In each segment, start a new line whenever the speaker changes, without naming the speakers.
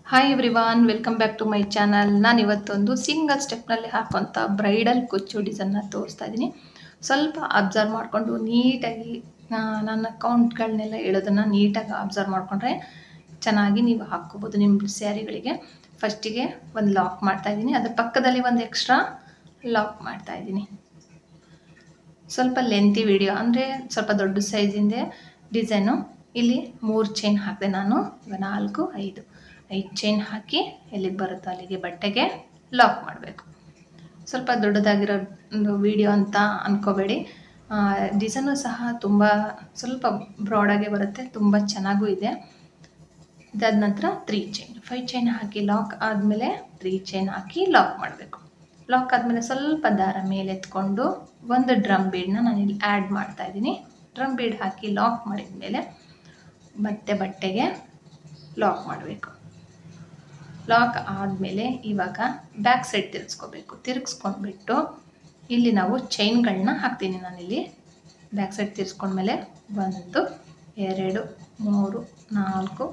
Hi everyone, welcome back to my channel. ನಾನು ಇವತ್ತೊಂದು single ಸ್ಟೆಪ್ನಲ್ಲಿ ಹಾಕುವಂಥ ಬ್ರೈಡಲ್ ಕುಚ್ಚು ಡಿಸೈನ್ನ ತೋರಿಸ್ತಾ ಇದ್ದೀನಿ. ಸ್ವಲ್ಪ ಅಬ್ಸರ್ವ್ ಮಾಡಿಕೊಂಡು ನೀಟಾಗಿ ನನ್ನ ಕೌಂಟ್ಗಳನ್ನೆಲ್ಲ ಹೇಳೋದನ್ನು ನೀಟಾಗಿ ಅಬ್ಸರ್ವ್ ಮಾಡಿಕೊಂಡ್ರೆ ಚೆನ್ನಾಗಿ ನೀವು ಹಾಕ್ಕೋಬೋದು ನಿಮ್ಮ ಸ್ಯಾರಿಗಳಿಗೆ. ಫಸ್ಟಿಗೆ ಒಂದು ಲಾಕ್ ಮಾಡ್ತಾಯಿದ್ದೀನಿ, ಅದ್ರ ಪಕ್ಕದಲ್ಲಿ ಒಂದು ಎಕ್ಸ್ಟ್ರಾ ಲಾಕ್ ಮಾಡ್ತಾಯಿದ್ದೀನಿ. ಸ್ವಲ್ಪ ಲೆಂತಿ ವಿಡಿಯೋ ಅಂದರೆ ಸ್ವಲ್ಪ ದೊಡ್ಡ ಸೈಜಿಂದೆ ಡಿಸೈನು. ಇಲ್ಲಿ 3 ಚೈನ್ ಹಾಕಿದೆ ನಾನು, 4 5 ಚೈನ್ ಹಾಕಿ ಎಲ್ಲಿಗೆ ಬರುತ್ತೋ ಅಲ್ಲಿಗೆ ಬಟ್ಟೆಗೆ ಲಾಕ್ ಮಾಡಬೇಕು. ಸ್ವಲ್ಪ ದೊಡ್ಡದಾಗಿರೋ ವಿಡಿಯೋ ಅಂತ ಅಂದ್ಕೋಬೇಡಿ, ಡಿಸೈನು ಸಹ ತುಂಬ ಸ್ವಲ್ಪ ಬ್ರಾಡಾಗೆ ಬರುತ್ತೆ, ತುಂಬ ಚೆನ್ನಾಗೂ ಇದೆ. ಇದಾದ ನಂತರ 3 ಚೈನ್ 5 ಚೈನ್ ಹಾಕಿ ಲಾಕ್ ಆದಮೇಲೆ 3 ಚೈನ್ ಹಾಕಿ ಲಾಕ್ ಮಾಡಬೇಕು. ಲಾಕ್ ಆದಮೇಲೆ ಸ್ವಲ್ಪ ದಾರ ಮೇಲೆ ಎತ್ಕೊಂಡು ಒಂದು ಡ್ರಮ್ ಬೀಡನ್ನ ನಾನಿಲ್ಲಿ ಆ್ಯಡ್ ಮಾಡ್ತಾಯಿದ್ದೀನಿ. ಡ್ರಮ್ ಬೀಡ್ ಹಾಕಿ ಲಾಕ್ ಮಾಡಿದ ಮೇಲೆ ಮತ್ತೆ ಬಟ್ಟೆಗೆ ಲಾಕ್ ಮಾಡಬೇಕು. ಲಾಕ್ ಆದಮೇಲೆ ಇವಾಗ ಬ್ಯಾಕ್ ಸೈಡ್ ತಿರುಗಿಸ್ಕೋಬೇಕು. ತಿರುಗಿಸ್ಕೊಂಡ್ಬಿಟ್ಟು ಇಲ್ಲಿ ನಾವು ಚೈನ್ಗಳನ್ನ ಹಾಕ್ತೀನಿ. ನಾನಿಲ್ಲಿ ಬ್ಯಾಕ್ ಸೈಡ್ ತಿರ್ಸ್ಕೊಂಡ್ಮೇಲೆ 1 2 3 4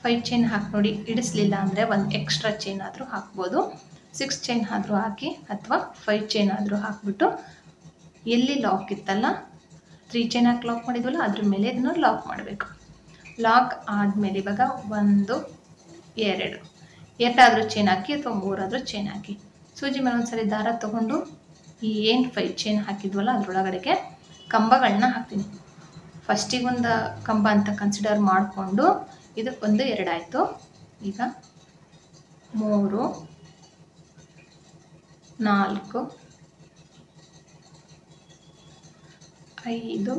5 ಚೈನ್ ಹಾಕಿ ನೋಡಿ. ಇಡಿಸ್ಲಿಲ್ಲ ಅಂದರೆ ಒಂದು ಎಕ್ಸ್ಟ್ರಾ ಚೈನ್ ಆದರೂ ಹಾಕ್ಬೋದು. 6 ಚೈನ್ ಆದರೂ ಹಾಕಿ ಅಥವಾ 5 ಚೈನ್ ಆದರೂ ಹಾಕಿಬಿಟ್ಟು ಎಲ್ಲಿ ಲಾಕ್ ಇತ್ತಲ್ಲ 3 ಚೈನ್ ಹಾಕಿ ಲಾಕ್ ಮಾಡಿದ್ವಲ್ಲ ಅದ್ರ ಮೇಲೆ ಇದನ್ನು ಲಾಕ್ ಮಾಡಬೇಕು. ಲಾಕ್ ಆದಮೇಲೆ ಇವಾಗ 1 2 ಎರಡಾದರೂ ಚೈನ್ ಹಾಕಿ ಅಥವಾ 3 ಆದರೂ ಚೈನ್ ಹಾಕಿ. ಸೂಜಿ ಮೇಲೆ ಒಂದ್ಸರಿ ದಾರ ತೊಗೊಂಡು ಈ ಏನು 5 ಚೈನ್ ಹಾಕಿದ್ವಲ್ಲ ಅದರೊಳಗಡೆಗೆ ಕಂಬಗಳನ್ನ ಹಾಕ್ತೀನಿ. ಫಸ್ಟಿಗೆ ಒಂದು ಕಂಬ ಅಂತ ಕನ್ಸಿಡರ್ ಮಾಡಿಕೊಂಡು ಇದು 1 2 ಆಯಿತು. ಈಗ 3 4 5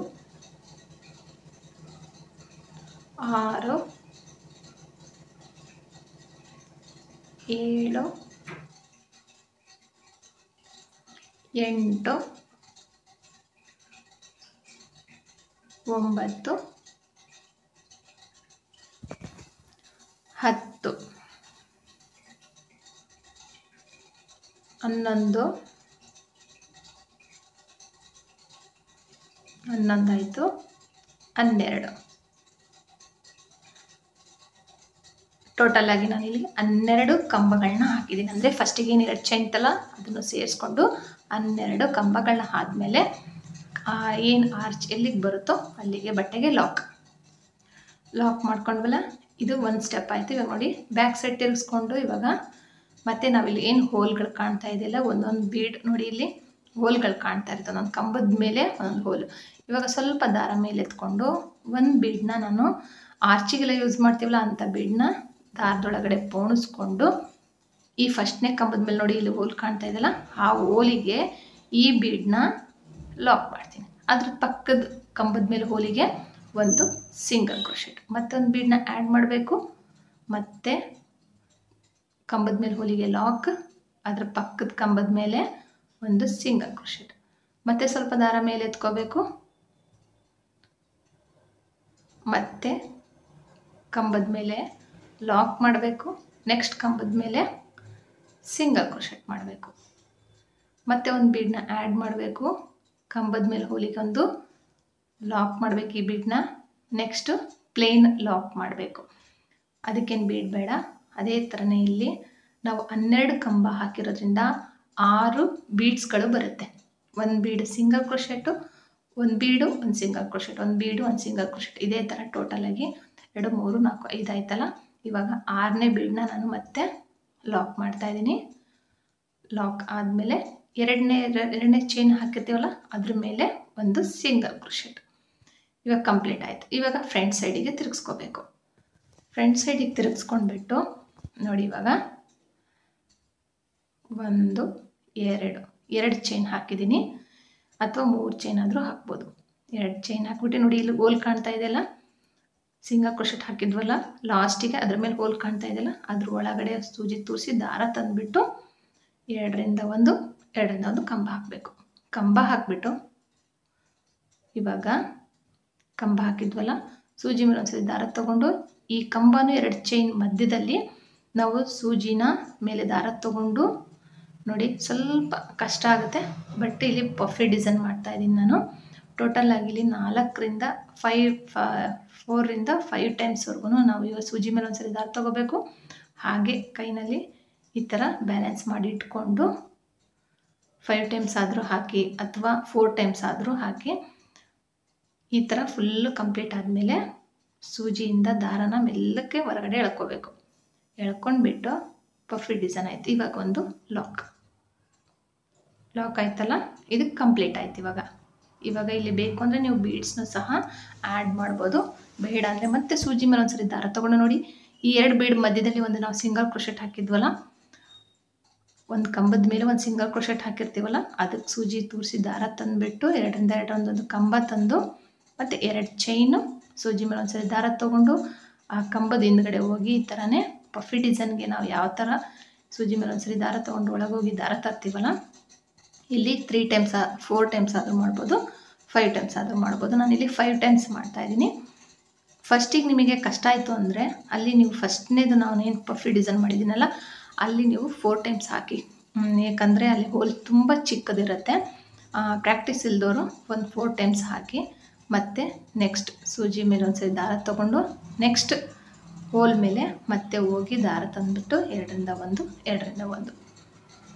6 7 8 9 10 11 ಆಯಿತು. 12 ಟೋಟಲ್ ಆಗಿ ನಾನಿಲ್ಲಿ 12 ಕಂಬಗಳನ್ನ ಹಾಕಿದ್ದೀನಿ. ಅಂದರೆ ಫಸ್ಟಿಗೆ ಏನು 2 ಚೈನ್ ಇತ್ತಲ್ಲ ಅದನ್ನು ಸೇರಿಸ್ಕೊಂಡು 12 ಕಂಬಗಳನ್ನ ಆದಮೇಲೆ ಏನು ಆರ್ಚ್ ಎಲ್ಲಿಗೆ ಬರುತ್ತೋ ಅಲ್ಲಿಗೆ ಬಟ್ಟೆಗೆ ಲಾಕ್ ಮಾಡ್ಕೊಂಡ್ವಲ್ಲ. ಇದು ಒಂದು ಸ್ಟೆಪ್ ಆಯಿತು. ಇವಾಗ ನೋಡಿ ಬ್ಯಾಕ್ ಸೈಡ್ ತಿರುಗಿಸ್ಕೊಂಡು ಇವಾಗ ಮತ್ತೆ ನಾವಿಲ್ಲಿ ಏನು ಹೋಲ್ಗಳು ಕಾಣ್ತಾ ಇದೆಯಲ್ಲ ಒಂದೊಂದು ಬೀಡ್ ನೋಡಿ, ಇಲ್ಲಿ ಹೋಲ್ಗಳು ಕಾಣ್ತಾ ಇರ್ತದೆ. ಒಂದೊಂದು ಕಂಬದ ಮೇಲೆ ಒಂದೊಂದು ಹೋಲು. ಇವಾಗ ಸ್ವಲ್ಪ ದಾರ ಮೇಲೆ ಎತ್ಕೊಂಡು ಒಂದು ಬೀಡನ್ನ ನಾನು ಆರ್ಚಿಗೆಲ್ಲ ಯೂಸ್ ಮಾಡ್ತೀವಲ್ಲ ಅಂಥ ಬೀಡನ್ನ ದಾರದೊಳಗಡೆ ಪೋಣಿಸ್ಕೊಂಡು ಈ ಫಸ್ಟ್ನೇ ಕಂಬದ ಮೇಲೆ ನೋಡಿ ಇಲ್ಲಿ ಹೋಲ್ ಕಾಣ್ತಾ ಇದೆಯಲ್ಲ ಆ ಹೋಲಿಗೆ ಈ ಬೀಡನ್ನ ಲಾಕ್ ಮಾಡ್ತೀನಿ. ಅದ್ರ ಪಕ್ಕದ ಕಂಬದ ಮೇಲೆ ಹೋಲಿಗೆ ಒಂದು ಸಿಂಗಲ್ ಕ್ರೋಶೆಟ್, ಮತ್ತೊಂದು ಬೀಡನ್ನ ಆ್ಯಡ್ ಮಾಡಬೇಕು. ಮತ್ತು ಕಂಬದ ಮೇಲೆ ಹೋಲಿಗೆ ಲಾಕ್, ಅದ್ರ ಪಕ್ಕದ ಕಂಬದ ಮೇಲೆ ಒಂದು ಸಿಂಗಲ್ ಕ್ರೋಶೆಟ್, ಮತ್ತು ಸ್ವಲ್ಪ ದಾರ ಮೇಲೆ ಎತ್ಕೋಬೇಕು. ಮತ್ತು ಕಂಬದ ಮೇಲೆ ಲಾಕ್ ಮಾಡಬೇಕು. ನೆಕ್ಸ್ಟ್ ಕಂಬದ ಮೇಲೆ ಸಿಂಗಲ್ ಕ್ರೋಶೆಟ್ ಮಾಡಬೇಕು. ಮತ್ತು ಒಂದು ಬೀಡನ್ನ ಆ್ಯಡ್ ಮಾಡಬೇಕು. ಕಂಬದ ಮೇಲೆ ಹೋಲಿಗೆ ಒಂದು ಲಾಕ್ ಮಾಡಬೇಕು ಈ ಬೀಡನ್ನ. ನೆಕ್ಸ್ಟು ಪ್ಲೇನ್ ಲಾಕ್ ಮಾಡಬೇಕು. ಅದಕ್ಕೇನು ಬೀಡ್ ಬೇಡ. ಅದೇ ಥರನೇ ಇಲ್ಲಿ ನಾವು 12 ಕಂಬ ಹಾಕಿರೋದ್ರಿಂದ 6 ಬೀಡ್ಸ್ಗಳು ಬರುತ್ತೆ. ಒಂದು ಬೀಡು ಸಿಂಗಲ್ ಕ್ರೋಶೆಟ್ಟು, ಒಂದು ಬೀಡು ಒಂದು ಸಿಂಗಲ್ ಕ್ರೋಶೆಟ್, ಒಂದು ಬೀಡು ಒಂದು ಸಿಂಗಲ್ ಕ್ರೋಶೆಟ್, ಇದೇ ಥರ ಟೋಟಲಾಗಿ 2 3 4 5 ಆಯ್ತಲ್ಲ. ಇವಾಗ 6ನೇ ಬೀಡನ್ನ ನಾನು ಮತ್ತೆ ಲಾಕ್ ಮಾಡ್ತಾಯಿದ್ದೀನಿ. ಲಾಕ್ ಆದಮೇಲೆ ಎರಡನೇ ಚೈನ್ ಹಾಕಿರ್ತೀವಲ್ಲ ಅದ್ರ ಮೇಲೆ ಒಂದು ಸಿಂಗಲ್ ಕ್ರೋಶೆಟ್. ಇವಾಗ ಕಂಪ್ಲೀಟ್ ಆಯಿತು. ಇವಾಗ ಫ್ರಂಟ್ ಸೈಡಿಗೆ ತಿರುಗಿಸ್ಕೋಬೇಕು. ಫ್ರಂಟ್ ಸೈಡಿಗೆ ತಿರುಗಿಸ್ಕೊಂಡ್ಬಿಟ್ಟು ನೋಡಿ ಇವಾಗ 1 2 ಚೈನ್ ಹಾಕಿದ್ದೀನಿ, ಅಥವಾ 3 ಚೈನ್ ಆದರೂ ಹಾಕ್ಬೋದು. 2 ಚೈನ್ ಹಾಕ್ಬಿಟ್ಟು ನೋಡಿ ಇಲ್ಲಿ ಹೋಲ್ ಕಾಣ್ತಾ ಇದೆಯಲ್ಲ, ಸಿಂಗಲ್ ಕ್ರೋಶೆಟ್ ಹಾಕಿದ್ವಲ್ಲ ಲಾಸ್ಟಿಗೆ ಅದ್ರ ಮೇಲೆ ಹೋಲ್ ಕಾಣ್ತಾ ಇದೆಯಲ್ಲ ಅದ್ರ ಒಳಗಡೆ ಸೂಜಿ ತೂರಿಸಿ ದಾರ ತಂದುಬಿಟ್ಟು 2ರಿಂದ 1 ಕಂಬ ಹಾಕಬೇಕು. ಕಂಬ ಹಾಕಿಬಿಟ್ಟು ಇವಾಗ ಕಂಬ ಹಾಕಿದ್ವಲ್ಲ ಸೂಜಿ ಮೇಲೆ ಒಂದ್ಸರಿ ದಾರ ತೊಗೊಂಡು ಈ ಕಂಬನೂ 2 ಚೈನ್ ಮಧ್ಯದಲ್ಲಿ ನಾವು ಸೂಜಿನ ಮೇಲೆ ದಾರ ತೊಗೊಂಡು ನೋಡಿ, ಸ್ವಲ್ಪ ಕಷ್ಟ ಆಗುತ್ತೆ ಬಟ್ ಇಲ್ಲಿ ಪಫಿ ಡಿಸೈನ್ ಮಾಡ್ತಾಯಿದ್ದೀನಿ ನಾನು. ಟೋಟಲ್ ಆಗಿ ಇಲ್ಲಿ 4ರಿಂದ 5 ಟೈಮ್ಸ್ವರೆಗೂ ನಾವು ಇವಾಗ ಸೂಜಿ ಮೇಲೆ ಒಂದ್ಸರಿ ದಾರ ತಗೋಬೇಕು. ಹಾಗೆ ಕೈನಲ್ಲಿ ಈ ಥರ ಬ್ಯಾಲೆನ್ಸ್ ಮಾಡಿ ಇಟ್ಕೊಂಡು 5 ಟೈಮ್ಸ್ ಆದರೂ ಹಾಕಿ ಅಥವಾ 4 ಟೈಮ್ಸ್ ಆದರೂ ಹಾಕಿ ಈ ಥರ ಫುಲ್ಲು ಕಂಪ್ಲೀಟ್ ಆದಮೇಲೆ ಸೂಜಿಯಿಂದ ದಾರನ ಮೆಲ್ಲಕ್ಕೆ ಹೊರಗಡೆ ಎಳ್ಕೋಬೇಕು. ಎಳ್ಕೊಂಡ್ಬಿಟ್ಟು ಪಫಿ ಡಿಸೈನ್ ಆಯಿತು. ಇವಾಗ ಒಂದು ಲಾಕ್ ಆಯ್ತಲ್ಲ, ಇದಕ್ಕೆ ಕಂಪ್ಲೀಟ್ ಆಯ್ತು. ಇವಾಗ ಇಲ್ಲಿ ಬೇಕು ಅಂದರೆ ನೀವು ಬೀಡ್ಸ್ನು ಸಹ ಆ್ಯಡ್ ಮಾಡ್ಬೋದು. ಬೇಡ ಅಂದರೆ ಮತ್ತೆ ಸೂಜಿ ಮೇಲೆ ಒಂದ್ಸರಿ ದಾರ ತೊಗೊಂಡು ನೋಡಿ, ಈ 2 ಬೀಡ್ ಮಧ್ಯದಲ್ಲಿ ಒಂದು ನಾವು ಸಿಂಗಲ್ ಕ್ರೋಶೆಟ್ ಹಾಕಿದ್ವಲ್ಲ, ಒಂದು ಕಂಬದ ಮೇಲೆ ಒಂದು ಸಿಂಗಲ್ ಕ್ರೋಶೆಟ್ ಹಾಕಿರ್ತೀವಲ್ಲ, ಅದಕ್ಕೆ ಸೂಜಿ ತೂರಿಸಿ ದಾರ ತಂದುಬಿಟ್ಟು 2ರಿಂದ 2 ಒಂದೊಂದು ಕಂಬ ತಂದು ಮತ್ತು 2 ಚೈನು ಸೂಜಿ ಮೇಲೆ ಒಂದ್ಸರಿ ದಾರ ತೊಗೊಂಡು ಆ ಕಂಬದ ಹಿಂದ್ಗಡೆ ಹೋಗಿ ಈ ಥರನೇ ಪಫಿ ಡಿಸೈನ್ಗೆ ನಾವು ಯಾವ ಥರ ಸೂಜಿ ಮೇಲೆ ಒಂದ್ಸರಿ ದಾರ ತೊಗೊಂಡು ಒಳಗೋಗಿ ದಾರ ತರ್ತೀವಲ್ಲ, ಇಲ್ಲಿ 3 ಟೈಮ್ಸ್ 4 ಟೈಮ್ಸ್ ಆದರೂ ಮಾಡ್ಬೋದು, 5 ಟೈಮ್ಸ್ ಆದರೂ ಮಾಡ್ಬೋದು. ನಾನಿಲ್ಲಿ 5 ಟೈಮ್ಸ್ ಮಾಡ್ತಾಯಿದ್ದೀನಿ. ಫಸ್ಟಿಗೆ ನಿಮಗೆ ಕಷ್ಟ ಆಯಿತು ಅಂದರೆ ಅಲ್ಲಿ ನೀವು ಫಸ್ಟ್ನೇದು ನಾನೇನು ಪಫಿ ಡಿಸೈನ್ ಮಾಡಿದ್ದೀನಲ್ಲ, ಅಲ್ಲಿ ನೀವು 4 ಟೈಮ್ಸ್ ಹಾಕಿ. ಯಾಕಂದರೆ ಅಲ್ಲಿ ಹೋಲ್ ತುಂಬ ಚಿಕ್ಕದಿರುತ್ತೆ. ಪ್ರಾಕ್ಟೀಸ್ ಇಲ್ದವರು ಒಂದು 4 ಟೈಮ್ಸ್ ಹಾಕಿ ಮತ್ತು ನೆಕ್ಸ್ಟ್ ಸೂಜಿ ಮೇಲೆ ಒಂದ್ಸರಿ ದಾರ ತೊಗೊಂಡು ನೆಕ್ಸ್ಟ್ ಹೋಲ್ ಮೇಲೆ ಮತ್ತೆ ಹೋಗಿ ದಾರ ತಂದುಬಿಟ್ಟು 2ರಿಂದ 1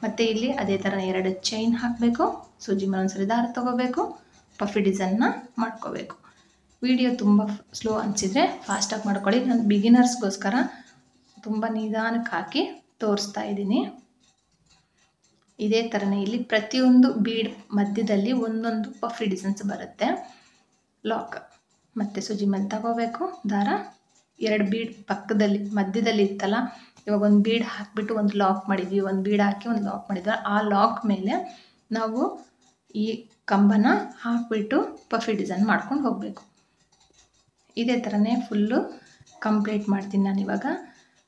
ಮತ್ತು ಇಲ್ಲಿ ಅದೇ ಥರ 2 ಚೈನ್ ಹಾಕಬೇಕು, ಸೂಜಿ ಮೇಲೆ ಒಂದ್ಸರಿ ದಾರ ತೊಗೋಬೇಕು, ಪಫಿ ಡಿಸೈನ್ನ ಮಾಡ್ಕೋಬೇಕು. ವಿಡಿಯೋ ತುಂಬ ಸ್ಲೋ ಅನಿಸಿದರೆ ಫಾಸ್ಟಾಗಿ ಮಾಡ್ಕೊಳ್ಳಿ. ನಾನು ಬಿಗಿನರ್ಸ್ಗೋಸ್ಕರ ತುಂಬ ನಿಧಾನಕ್ಕೆ ಹಾಕಿ ತೋರಿಸ್ತಾ ಇದ್ದೀನಿ. ಇದೇ ಥರನೇ ಇಲ್ಲಿ ಪ್ರತಿಯೊಂದು ಬೀಡ್ ಮಧ್ಯದಲ್ಲಿ ಒಂದೊಂದು ಪಫಿ ಡಿಸೈನ್ಸ್ ಬರುತ್ತೆ. ಲಾಕ್ ಮತ್ತು ಸೂಜಿ ಮೇಲೆ ತಗೋಬೇಕು ದಾರ, 2 ಬೀಡ್ ಪಕ್ಕದಲ್ಲಿ ಮಧ್ಯದಲ್ಲಿ ಇತ್ತಲ್ಲ, ಇವಾಗ ಒಂದು ಬೀಡ್ ಹಾಕಿಬಿಟ್ಟು ಒಂದು ಲಾಕ್ ಮಾಡಿದ್ವಿ, ಒಂದು ಬೀಡ್ ಹಾಕಿ ಒಂದು ಲಾಕ್ ಮಾಡಿದ್ವಿ. ಆ ಲಾಕ್ ಮೇಲೆ ನಾವು ಈ ಕಂಬನ ಹಾಕಿಬಿಟ್ಟು ಪಫಿ ಡಿಸೈನ್ ಮಾಡ್ಕೊಂಡು ಹೋಗಬೇಕು. ಇದೇ ಥರನೇ ಫುಲ್ಲು ಕಂಪ್ಲೀಟ್ ಮಾಡ್ತೀನಿ ನಾನಿವಾಗ.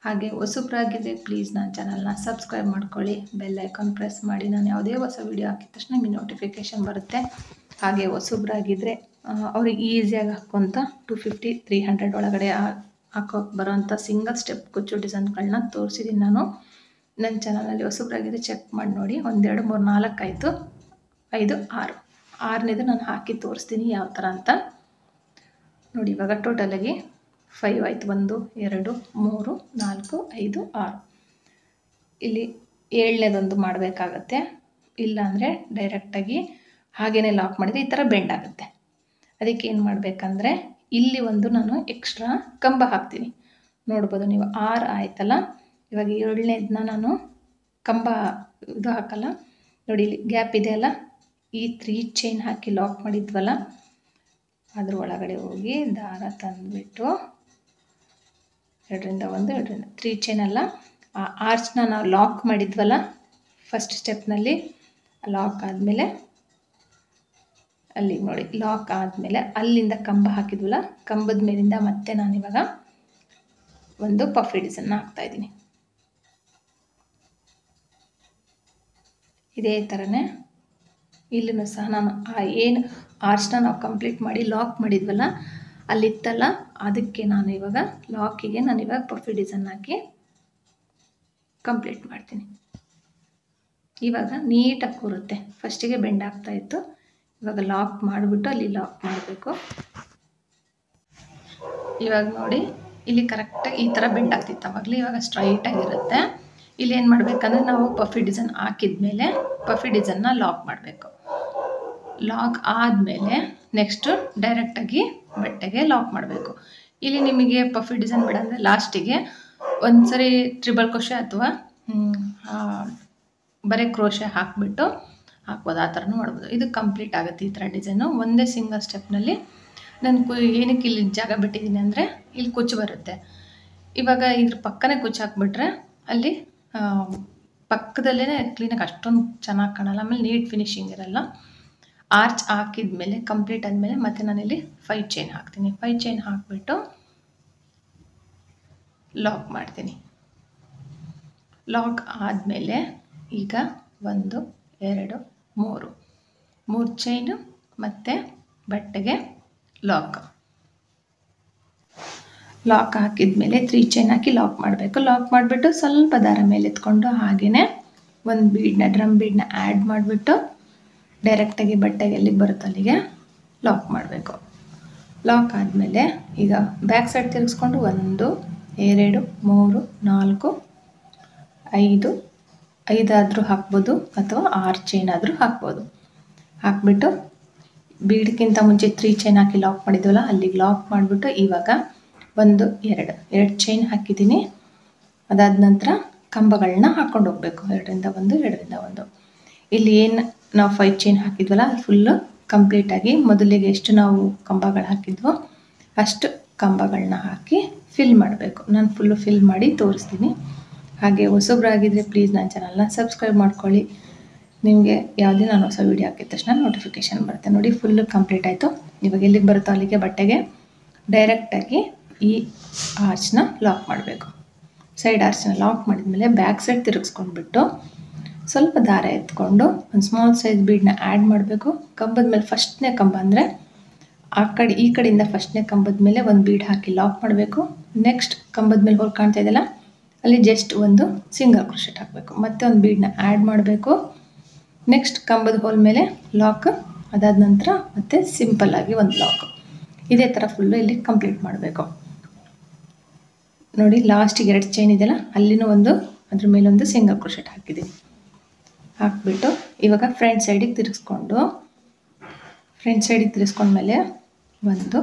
ಹಾಗೆ ಹೊಸಬ್ರಾಗಿದ್ದರೆ ಪ್ಲೀಸ್ ನನ್ನ ಚಾನಲ್ನ ಸಬ್ಸ್ಕ್ರೈಬ್ ಮಾಡ್ಕೊಳ್ಳಿ, ಬೆಲ್ ಐಕಾನ್ ಪ್ರೆಸ್ ಮಾಡಿ. ನಾನು ಯಾವುದೇ ಹೊಸ ವೀಡಿಯೋ ಹಾಕಿದ ತಕ್ಷಣ ನಿಮಗೆ ನೋಟಿಫಿಕೇಷನ್ ಬರುತ್ತೆ. ಹಾಗೆ ಹೊಸಬ್ರಾಗಿದ್ದರೆ ಅವ್ರಿಗೆ ಈಸಿಯಾಗಿ ಹಾಕ್ಕೊಂತ 250-300 ಒಳಗಡೆ ಹಾಕೋಕ್ಕೆ ಬರೋವಂಥ ಸಿಂಗಲ್ ಸ್ಟೆಪ್ ಕುಚ್ಚು ಡಿಸೈನ್ಗಳನ್ನ ತೋರಿಸಿದ್ದೀನಿ ನಾನು ನನ್ನ ಚಾನಲಲ್ಲಿ. ಹೊಸಬ್ರಾಗಿದ್ದರೆ ಚೆಕ್ ಮಾಡಿ ನೋಡಿ. 1 2 3 4 ಆಯಿತು, 5 6 6ನೇದು ನಾನು ಹಾಕಿ ತೋರಿಸ್ತೀನಿ ಯಾವ ಥರ ಅಂತ ನೋಡಿ. ಇವಾಗ ಟೋಟಲಾಗಿ 5 ಆಯಿತು. 1 2 3 4 5 6. ಇಲ್ಲಿ 7ನೇದೊಂದು ಮಾಡಬೇಕಾಗತ್ತೆ, ಇಲ್ಲಾಂದರೆ ಡೈರೆಕ್ಟಾಗಿ ಹಾಗೇ ಲಾಕ್ ಮಾಡಿದರೆ ಈ ಥರ ಬೆಂಡ್ ಆಗುತ್ತೆ. ಅದಕ್ಕೆ ಏನು ಮಾಡಬೇಕಂದ್ರೆ ಇಲ್ಲಿ ಒಂದು ನಾನು ಎಕ್ಸ್ಟ್ರಾ ಕಂಬ ಹಾಕ್ತೀನಿ. ನೋಡ್ಬೋದು ನೀವು 6 ಆಯ್ತಲ್ಲ, ಇವಾಗ 7ನೇದನ್ನ ನಾನು ಕಂಬ ಇದು ಹಾಕಲ್ಲ ನೋಡಿ, ಇಲ್ಲಿ ಗ್ಯಾಪ್ ಇದೆಯಲ್ಲ, ಈ 3 ಚೈನ್ ಹಾಕಿ ಲಾಕ್ ಮಾಡಿದ್ವಲ್ಲ, ಅದ್ರ ಒಳಗಡೆ ಹೋಗಿ ದಾರ ತಂದುಬಿಟ್ಟು 2ರಿಂದ 1 2ರಿಂದ 3 ಚೈನ್ ಅಲ್ಲ, ಆ ಆರ್ಚ್ನ ನಾವು ಲಾಕ್ ಮಾಡಿದ್ವಲ್ಲ ಫಸ್ಟ್ ಸ್ಟೆಪ್ನಲ್ಲಿ, ಲಾಕ್ ಆದಮೇಲೆ ಅಲ್ಲಿ ನೋಡಿ ಲಾಕ್ ಆದಮೇಲೆ ಅಲ್ಲಿಂದ ಕಂಬ ಹಾಕಿದ್ವಲ್ಲ, ಕಂಬದ ಮೇಲಿಂದ ಮತ್ತೆ ನಾನಿವಾಗ ಒಂದು ಪಫಿ ಡಿಸೈನ್ ಹಾಕ್ತಾಯಿದ್ದೀನಿ. ಇದೇ ಥರನೇ ಇಲ್ಲೂ ಸಹ ನಾನು ಏನು ಆರ್ಚ್ನ ನಾವು ಕಂಪ್ಲೀಟ್ ಮಾಡಿ ಲಾಕ್ ಮಾಡಿದ್ವಲ್ಲ ಅಲ್ಲಿತ್ತಲ್ಲ, ಅದಕ್ಕೆ ನಾನು ಇವಾಗ ಲಾಕಿಗೆ ನಾನಿವಾಗ ಪಫಿ ಡಿಸೈನ್ ಹಾಕಿ ಕಂಪ್ಲೀಟ್ ಮಾಡ್ತೀನಿ. ಇವಾಗ ನೀಟಾಗಿ ಕೂರುತ್ತೆ. ಫಸ್ಟಿಗೆ ಬೆಂಡ್ ಆಗ್ತಾಯಿತ್ತು, ಇವಾಗ ಲಾಕ್ ಮಾಡಿಬಿಟ್ಟು ಅಲ್ಲಿ ಲಾಕ್ ಮಾಡಬೇಕು. ಇವಾಗ ನೋಡಿ ಇಲ್ಲಿ ಕರೆಕ್ಟಾಗಿ ಈ ಥರ ಬೆಂಡ್ ಆಗ್ತಿತ್ತು ಆವಾಗಲೇ, ಇವಾಗ ಸ್ಟ್ರೈಟಾಗಿರುತ್ತೆ. ಇಲ್ಲಿ ಏನು ಮಾಡಬೇಕಂದ್ರೆ ನಾವು ಪಫಿ ಡಿಸೈನ್ ಹಾಕಿದ್ಮೇಲೆ ಪಫಿ ಡಿಸೈನ್ನ ಲಾಕ್ ಮಾಡಬೇಕು. ಲಾಕ್ ಆದಮೇಲೆ ನೆಕ್ಸ್ಟು ಡೈರೆಕ್ಟಾಗಿ ಬಟ್ಟೆಗೆ ಲಾಕ್ ಮಾಡಬೇಕು. ಇಲ್ಲಿ ನಿಮಗೆ ಪಫಿ ಡಿಸೈನ್ ಬೇಡ ಅಂದರೆ ಲಾಸ್ಟಿಗೆ ಒಂದು ಸರಿ ಟ್ರಿಬಲ್ ಕ್ರೋಶೆ ಅಥವಾ ಬರೀ ಕ್ರೋಶೆ ಹಾಕಿಬಿಟ್ಟು ಹಾಕ್ಬೋದು, ಆ ಥರನೂ ಮಾಡ್ಬೋದು. ಇದು ಕಂಪ್ಲೀಟ್ ಆಗುತ್ತೆ ಈ ಥರ ಡಿಸೈನು. ಒಂದೇ ಸಿಂಗಲ್ ಸ್ಟೆಪ್ನಲ್ಲಿ ನಾನು ಏನಕ್ಕೆ ಇಲ್ಲಿ ಜಾಗ ಬಿಟ್ಟಿದ್ದೀನಿ ಅಂದರೆ ಇಲ್ಲಿ ಕುಚ್ಚು ಬರುತ್ತೆ. ಇವಾಗ ಇದ್ರ ಪಕ್ಕನೇ ಕುಚ್ಚು ಹಾಕ್ಬಿಟ್ರೆ ಅಲ್ಲಿ ಪಕ್ಕದಲ್ಲೇ ಕ್ಲೀನಾಗಿ ಅಷ್ಟೊಂದು ಚೆನ್ನಾಗಿ ಕಾಣಲ್ಲ, ಆಮೇಲೆ ನೀಟ್ ಫಿನಿಶಿಂಗ್ ಇರಲ್ಲ. ಆರ್ಚ್ ಹಾಕಿದ್ಮೇಲೆ ಕಂಪ್ಲೀಟ್ ಆದಮೇಲೆ ಮತ್ತೆ ನಾನಿಲ್ಲಿ 5 ಚೈನ್ ಹಾಕ್ತೀನಿ. 5 ಚೈನ್ ಹಾಕಿಬಿಟ್ಟು ಲಾಕ್ ಮಾಡ್ತೀನಿ. ಲಾಕ್ ಆದಮೇಲೆ ಈಗ 1 2 3 ಚೈನು ಮತ್ತು ಬಟ್ಟೆಗೆ ಲಾಕ್ ಹಾಕಿದ್ಮೇಲೆ 3 ಚೈನ್ ಹಾಕಿ ಲಾಕ್ ಮಾಡಬೇಕು. ಲಾಕ್ ಮಾಡಿಬಿಟ್ಟು ಸ್ವಲ್ಪ ದಾರ ಮೇಲೆ ಎತ್ಕೊಂಡು ಹಾಗೆಯೇ ಒಂದು ಡ್ರಮ್ ಬೀಡನ್ನ ಆ್ಯಡ್ ಮಾಡಿಬಿಟ್ಟು ಡೈರೆಕ್ಟಾಗಿ ಬಟ್ಟೆಗೆ ಎಲ್ಲಿಗೆ ಬರುತ್ತೆ ಅಲ್ಲಿಗೆ ಲಾಕ್ ಮಾಡಬೇಕು. ಲಾಕ್ ಆದಮೇಲೆ ಈಗ ಬ್ಯಾಕ್ ಸೈಡ್ ತಿರುಗಿಸ್ಕೊಂಡು 1 2 3 4 5 5 ಹಾಕ್ಬೋದು ಅಥವಾ 6 ಚೈನ್ ಆದರೂ ಹಾಕ್ಬೋದು. ಹಾಕ್ಬಿಟ್ಟು ಬೀಡ್ಗಿಂತ ಮುಂಚೆ 3 ಚೈನ್ ಹಾಕಿ ಲಾಕ್ ಮಾಡಿದ್ವಲ್ಲ ಅಲ್ಲಿಗೆ ಲಾಕ್ ಮಾಡಿಬಿಟ್ಟು ಇವಾಗ 1 2 ಚೈನ್ ಹಾಕಿದ್ದೀನಿ. ಅದಾದ ನಂತರ ಕಂಬಗಳನ್ನ ಹಾಕ್ಕೊಂಡು ಹೋಗಬೇಕು. 2ರಿಂದ 1 2ರಿಂದ 1. ಇಲ್ಲಿ ಏನು ನಾವು 5 ಚೈನ್ ಹಾಕಿದ್ವಲ್ಲ ಅದು ಫುಲ್ಲು ಕಂಪ್ಲೀಟಾಗಿ ಮೊದಲಿಗೆ ಎಷ್ಟು ನಾವು ಕಂಬಗಳು ಹಾಕಿದ್ವೋ ಅಷ್ಟು ಕಂಬಗಳನ್ನ ಹಾಕಿ ಫಿಲ್ ಮಾಡಬೇಕು. ನಾನು ಫುಲ್ಲು ಫಿಲ್ ಮಾಡಿ ತೋರಿಸ್ತೀನಿ. ಹಾಗೆ ಹೊಸಬ್ರಾಗಿದ್ದರೆ ಪ್ಲೀಸ್ ನನ್ನ ಚಾನಲ್ನ ಸಬ್ಸ್ಕ್ರೈಬ್ ಮಾಡ್ಕೊಳ್ಳಿ. ನಿಮಗೆ ಯಾವುದೇ ನಾನು ಹೊಸ ವೀಡಿಯೋ ಹಾಕಿದ ತಕ್ಷಣ ನೋಟಿಫಿಕೇಷನ್ ಬರುತ್ತೆ. ನೋಡಿ ಫುಲ್ಲು ಕಂಪ್ಲೀಟ್ ಆಯಿತು. ಇವಾಗ ಎಲ್ಲಿಗೆ ಬರುತ್ತೋ ಅಲ್ಲಿಗೆ ಬಟ್ಟೆಗೆ ಡೈರೆಕ್ಟಾಗಿ ಈ ಆರ್ಚ್ನ ಲಾಕ್ ಮಾಡಬೇಕು. ಸೈಡ್ ಆರ್ಚ್ನ ಲಾಕ್ ಮಾಡಿದ್ಮೇಲೆ ಬ್ಯಾಕ್ ಸೈಡ್ ತಿರುಗಿಸ್ಕೊಂಡ್ಬಿಟ್ಟು ಸ್ವಲ್ಪ ದಾರ ಎತ್ಕೊಂಡು ಒಂದು ಸ್ಮಾಲ್ ಸೈಜ್ ಬೀಡನ್ನ ಆ್ಯಡ್ ಮಾಡಬೇಕು. ಕಂಬದ ಮೇಲೆ ಫಸ್ಟ್ನೇ ಕಂಬ ಅಂದರೆ ಈ ಕಡೆಯಿಂದ ಫಸ್ಟ್ನೇ ಕಂಬದ ಮೇಲೆ ಒಂದು ಬೀಡ್ ಹಾಕಿ ಲಾಕ್ ಮಾಡಬೇಕು. ನೆಕ್ಸ್ಟ್ ಕಂಬದ ಮೇಲೆ ಹೋಲ್ ಕಾಣ್ತಾ ಇದೆಯಲ್ಲ ಅಲ್ಲಿ ಜಸ್ಟ್ ಒಂದು ಸಿಂಗಲ್ ಕ್ರೋಶೆಟ್ ಹಾಕಬೇಕು. ಮತ್ತೆ ಒಂದು ಬೀಡನ್ನ ಆ್ಯಡ್ ಮಾಡಬೇಕು. ನೆಕ್ಸ್ಟ್ ಕಂಬದ ಹೋಲ್ ಮೇಲೆ ಲಾಕ್. ಅದಾದ ನಂತರ ಮತ್ತೆ ಸಿಂಪಲ್ಲಾಗಿ ಒಂದು ಲಾಕ್. ಇದೇ ಥರ ಫುಲ್ಲು ಇಲ್ಲಿ ಕಂಪ್ಲೀಟ್ ಮಾಡಬೇಕು. ನೋಡಿ ಲಾಸ್ಟಿಗೆ 2 ಚೈನ್ ಇದೆಯಲ್ಲ ಅಲ್ಲಿನೂ ಒಂದು ಅದ್ರ ಮೇಲೊಂದು ಸಿಂಗಲ್ ಕ್ರೋಶೆಟ್ ಹಾಕಿದ್ದೀನಿ. ಹಾಕ್ಬಿಟ್ಟು ಇವಾಗ ಫ್ರಂಟ್ ಸೈಡಿಗೆ ತಿರ್ಸ್ಕೊಂಡ್ಮೇಲೆ 1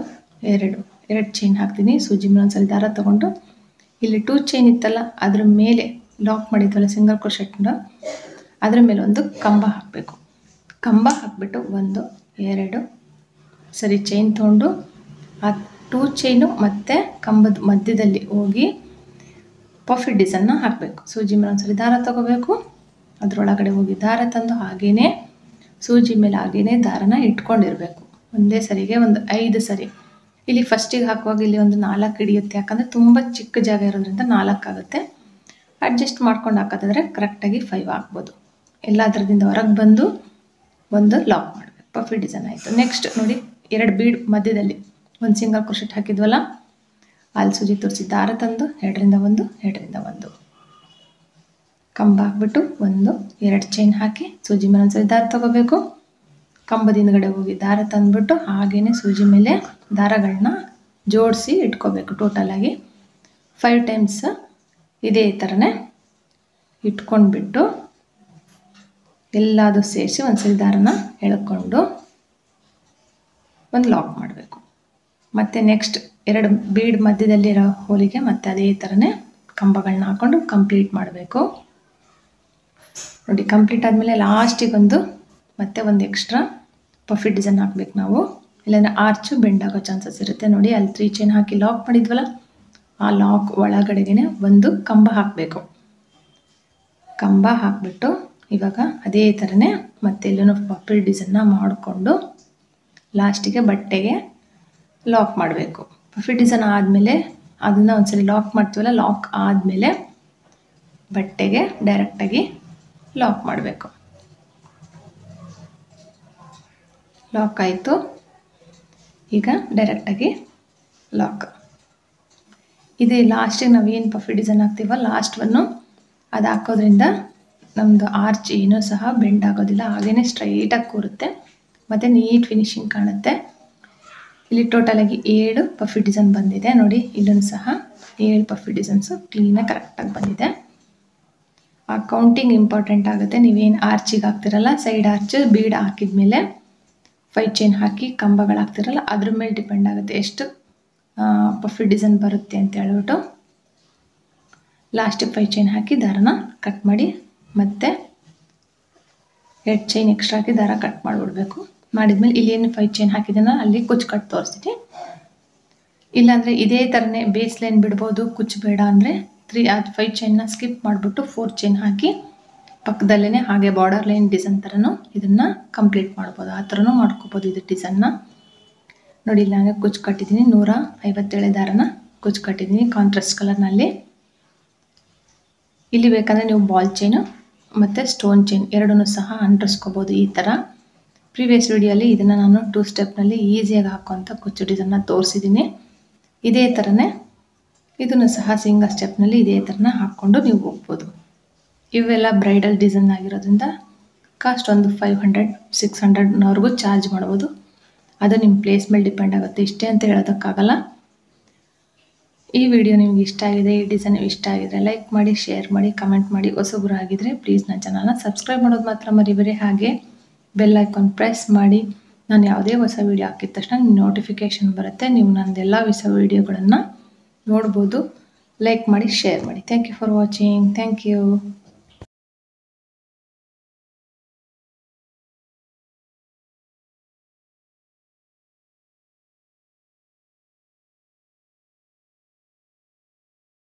2 ಚೈನ್ ಹಾಕ್ತೀನಿ. ಸೂಜಿ ಮೇಲೆ ಒಂದ್ಸಲ ದಾರ ತೊಗೊಂಡು ಇಲ್ಲಿ 2 ಚೈನ್ ಇತ್ತಲ್ಲ ಅದ್ರ ಮೇಲೆ ಲಾಕ್ ಮಾಡಿದ್ವಲ್ಲ ಸಿಂಗಲ್ ಕ್ರೋಶೆಟ್ನ ಅದ್ರ ಮೇಲೆ ಒಂದು ಕಂಬ ಹಾಕಬೇಕು. ಕಂಬ ಹಾಕಿಬಿಟ್ಟು 1 2 ಸರಿ ಚೈನ್ ತೊಗೊಂಡು ಆ 2 ಚೈನು ಮತ್ತು ಕಂಬದ ಮಧ್ಯದಲ್ಲಿ ಹೋಗಿ ಪಫಿ ಡಿಸೈನ್ನ ಹಾಕಬೇಕು. ಸೂಜಿ ಮೇಲೆ ಒಂದ್ಸರಿ ದಾರ ತೊಗೋಬೇಕು. ಅದರೊಳಗಡೆ ಹೋಗಿ ದಾರ ತಂದು ಹಾಗೇ ಸೂಜಿ ಮೇಲೆ ಹಾಗೇ ದಾರನ ಇಟ್ಕೊಂಡಿರಬೇಕು. ಒಂದೇ ಸರಿಗೆ ಒಂದು 5 ಸರಿ. ಇಲ್ಲಿ ಫಸ್ಟಿಗೆ ಹಾಕುವಾಗ ಇಲ್ಲಿ ಒಂದು 4 ಹಿಡಿಯುತ್ತೆ. ಯಾಕಂದರೆ ತುಂಬ ಚಿಕ್ಕ ಜಾಗ ಇರೋದ್ರಿಂದ 4 ಆಗುತ್ತೆ. ಅಡ್ಜಸ್ಟ್ ಮಾಡ್ಕೊಂಡು ಹಾಕೋದಾದ್ರೆ ಕರೆಕ್ಟಾಗಿ 5 ಹಾಕ್ಬೋದು. ಎಲ್ಲ ಥರದಿಂದ ಹೊರಗೆ ಬಂದು ಒಂದು ಲಾಕ್ ಮಾಡಬೇಕು. ಪಫಿ ಡಿಸೈನ್ ಆಯಿತು. ನೆಕ್ಸ್ಟ್ ನೋಡಿ 2 ಬೀಡ್ ಮಧ್ಯದಲ್ಲಿ ಒಂದು ಸಿಂಗಲ್ ಕ್ರೋಶೆಟ್ ಹಾಕಿದ್ವಲ್ಲ ಅಲ್ಲಿ ಸೂಜಿ ತೋರಿಸಿ ದಾರ ತಂದು 2ರಿಂದ 1 2ರಿಂದ 1 ಕಂಬ ಹಾಕ್ಬಿಟ್ಟು 1 2 ಚೈನ್ ಹಾಕಿ ಸೂಜಿ ಮೇಲೆ ಒಂದ್ಸರಿ ದಾರ ತೊಗೋಬೇಕು. ಕಂಬದ ಹಿಂದ್ಗಡೆ ಹೋಗಿ ದಾರ ತಂದುಬಿಟ್ಟು ಹಾಗೇ ಸೂಜಿ ಮೇಲೆ ದಾರಗಳನ್ನ ಜೋಡಿಸಿ ಇಟ್ಕೋಬೇಕು. ಟೋಟಲಾಗಿ 5 ಟೈಮ್ಸ್ ಇದೇ ಥರನೇ ಇಟ್ಕೊಂಡ್ಬಿಟ್ಟು ಎಲ್ಲದೂ ಸೇರಿಸಿ ಒಂದ್ಸರಿ ದಾರನ ಎಳ್ಕೊಂಡು ಒಂದು ಲಾಕ್ ಮಾಡಬೇಕು. ಮತ್ತು ನೆಕ್ಸ್ಟ್ 2 ಬೀಡ್ ಮಧ್ಯದಲ್ಲಿರೋ ಹೋಲಿಗೆ ಮತ್ತು ಅದೇ ಥರನೇ ಕಂಬಗಳನ್ನ ಹಾಕ್ಕೊಂಡು ಕಂಪ್ಲೀಟ್ ಮಾಡಬೇಕು. ನೋಡಿ ಕಂಪ್ಲೀಟ್ ಆದಮೇಲೆ ಲಾಸ್ಟಿಗೊಂದು ಮತ್ತೆ ಒಂದು ಎಕ್ಸ್ಟ್ರಾ ಪಫಿ ಡಿಸೈನ್ ಹಾಕ್ಬೇಕು ನಾವು. ಇಲ್ಲಾಂದರೆ ಆರ್ಚು ಬೆಂಡ್ ಆಗೋ ಚಾನ್ಸಸ್ ಇರುತ್ತೆ. ನೋಡಿ ಅಲ್ಲಿ 3 ಚೈನ್ ಹಾಕಿ ಲಾಕ್ ಮಾಡಿದ್ವಲ್ಲ ಆ ಲಾಕ್ ಒಳಗಡೆಗೆ ಒಂದು ಕಂಬ ಹಾಕಬೇಕು. ಕಂಬ ಹಾಕಿಬಿಟ್ಟು ಇವಾಗ ಅದೇ ಥರನೇ ಮತ್ತೆ ಎಲ್ಲೂ ಪಫಿ ಡಿಸೈನ್ನ ಮಾಡಿಕೊಂಡು ಲಾಸ್ಟಿಗೆ ಬಟ್ಟೆಗೆ ಲಾಕ್ ಮಾಡಬೇಕು. ಪಫಿ ಡಿಸೈನ್ ಆದಮೇಲೆ ಅದನ್ನು ಒಂದ್ಸರಿ ಲಾಕ್ ಮಾಡ್ತೀವಲ್ಲ ಲಾಕ್ ಆದಮೇಲೆ ಬಟ್ಟೆಗೆ ಡೈರೆಕ್ಟಾಗಿ ಲಾಕ್ ಮಾಡಬೇಕು. ಲಾಕ್ ಆಯಿತು. ಈಗ ಡೈರೆಕ್ಟಾಗಿ ಲಾಕ್. ಇದು ಲಾಸ್ಟಿಗೆ ನಾವು ಏನು ಪಫಿ ಡಿಸೈನ್ ಹಾಕ್ತೀವೋ ಲಾಸ್ಟ್ ಒನ್ನು ಅದು ಹಾಕೋದ್ರಿಂದ ನಮ್ಮದು ಆರ್ಚ್ ಏನೂ ಸಹ ಬೆಂಡ್ ಆಗೋದಿಲ್ಲ. ಹಾಗೇ ಸ್ಟ್ರೈಟಾಗಿ ಕೂರುತ್ತೆ ಮತ್ತು ನೀಟ್ ಫಿನಿಶಿಂಗ್ ಕಾಣುತ್ತೆ. ಇಲ್ಲಿ ಟೋಟಲಾಗಿ 7 ಪಫಿ ಡಿಸೈನ್ ಬಂದಿದೆ. ನೋಡಿ ಇಲ್ಲೂ ಸಹ 7 ಪಫಿ ಡಿಸೈನ್ಸು ಕ್ಲೀನಾಗಿ ಕರೆಕ್ಟಾಗಿ ಬಂದಿದೆ. ಆ ಕೌಂಟಿಂಗ್ ಇಂಪಾರ್ಟೆಂಟ್ ಆಗುತ್ತೆ. ನೀವೇನು ಆರ್ಚಿಗೆ ಹಾಕ್ತಿರಲ್ಲ ಸೈಡ್ ಆರ್ಚ್ ಬೀಡ್ ಹಾಕಿದ್ಮೇಲೆ 5 ಚೈನ್ ಹಾಕಿ ಕಂಬಗಳು ಹಾಕ್ತಿರಲ್ಲ ಅದ್ರ ಮೇಲೆ ಡಿಪೆಂಡ್ ಆಗುತ್ತೆ ಎಷ್ಟು ಪಫಿ ಡಿಸೈನ್ ಬರುತ್ತೆ ಅಂತ ಹೇಳ್ಬಿಟ್ಟು ಲಾಸ್ಟಿಗೆ 5 ಚೈನ್ ಹಾಕಿ ದಾರನ ಕಟ್ ಮಾಡಿ ಮತ್ತು 2 ಚೈನ್ ಎಕ್ಸ್ಟ್ರಾ ಹಾಕಿ ದಾರ ಕಟ್ ಮಾಡಿಬಿಡ್ಬೇಕು. ಮಾಡಿದ್ಮೇಲೆ ಇಲ್ಲೇನು 5 ಚೈನ್ ಹಾಕಿದ್ದೀನ ಅಲ್ಲಿ ಕುಚ್ಚು ಕಟ್ ತೋರಿಸ್ತೀನಿ. ಇಲ್ಲಾಂದರೆ ಇದೇ ಥರನೇ ಬೇಸ್ ಲೈನ್ ಬಿಡ್ಬೋದು. ಕುಚ್ಚು ಬೇಡ ಅಂದರೆ 5 ಚೈನ್ನ ಸ್ಕಿಪ್ ಮಾಡಿಬಿಟ್ಟು 4 ಚೈನ್ ಹಾಕಿ ಪಕ್ಕದಲ್ಲೇ ಹಾಗೆ ಬಾರ್ಡರ್ ಲೈನ್ ಡಿಸೈನ್ ಥರನೂ ಇದನ್ನು ಕಂಪ್ಲೀಟ್ ಮಾಡ್ಬೋದು. ಆ ಥರನೂ ಮಾಡ್ಕೋಬೋದು ಇದು ಡಿಸೈನ್ನ. ನೋಡಿ ಇಲ್ಲ ಹಾಗೆ ಕುಚ್ಚು ಕಟ್ಟಿದ್ದೀನಿ. 157 ದಾರನ ಕುಚ್ಚು ಕಟ್ಟಿದ್ದೀನಿ ಕಾಂಟ್ರಾಸ್ಟ್ ಕಲರ್ನಲ್ಲಿ. ಇಲ್ಲಿ ಬೇಕಂದರೆ ನೀವು ಬಾಲ್ ಚೈನು ಮತ್ತು ಸ್ಟೋನ್ ಚೈನ್ ಎರಡನ್ನೂ ಸಹ ಅಂಟಿಸ್ಕೋಬೋದು. ಈ ಥರ ಪ್ರೀವಿಯಸ್ ವಿಡಿಯೋಲಿ ಇದನ್ನು ನಾನು 2 ಸ್ಟೆಪ್ನಲ್ಲಿ ಈಸಿಯಾಗಿ ಹಾಕುವಂಥ ಕುಚ್ಚು ಡಿಸೈನ್ನ ತೋರಿಸಿದ್ದೀನಿ. ಇದೇ ಥರನೇ ಇದನ್ನು ಸಹ ಸಿಂಗಲ್ ಸ್ಟೆಪ್ನಲ್ಲಿ ಇದೇ ಥರನ ಹಾಕ್ಕೊಂಡು ನೀವು ಹೋಗ್ಬೋದು. ಇವೆಲ್ಲ ಬ್ರೈಡಲ್ ಡಿಸೈನ್ ಆಗಿರೋದ್ರಿಂದ ಕಾಸ್ಟ್ ಒಂದು 500-600ವರೆಗೂ ಚಾರ್ಜ್ ಮಾಡ್ಬೋದು. ಅದು ನಿಮ್ಮ ಪ್ಲೇಸ್ ಮೇಲೆ ಡಿಪೆಂಡ್ ಆಗುತ್ತೆ, ಇಷ್ಟೇ ಅಂತ ಹೇಳೋದಕ್ಕಾಗಲ್ಲ. ಈ ವಿಡಿಯೋ ನಿಮ್ಗೆ ಇಷ್ಟ ಆಗಿದೆ, ಈ ಡಿಸೈನ್ ಇಷ್ಟ ಆಗಿದ್ರೆ ಲೈಕ್ ಮಾಡಿ, ಶೇರ್ ಮಾಡಿ, ಕಮೆಂಟ್ ಮಾಡಿ. ಹೊಸಬ್ರು ಆಗಿದ್ರೆ ಪ್ಲೀಸ್ ನನ್ನ ಚಾನಲ್ನ ಸಬ್ಸ್ಕ್ರೈಬ್ ಮಾಡೋದು ಮಾತ್ರ ಮರಿಬೇಡಿ. ಹಾಗೆ ಬೆಲ್ ಐಕಾನ್ ಪ್ರೆಸ್ ಮಾಡಿ. ನಾನು ಯಾವುದೇ ಹೊಸ ವೀಡಿಯೋ ಹಾಕಿದ ತಕ್ಷಣ ನಿಮ್ಗೆ ನೋಟಿಫಿಕೇಷನ್ ಬರುತ್ತೆ. ನೀವು ನನ್ನದೆಲ್ಲ ಹೊಸ ವೀಡಿಯೋಗಳನ್ನು ನೋಡ್ಬೋದು. ಲೈಕ್ ಮಾಡಿ, ಶೇರ್ ಮಾಡಿ. Thank you for watching. Thank you.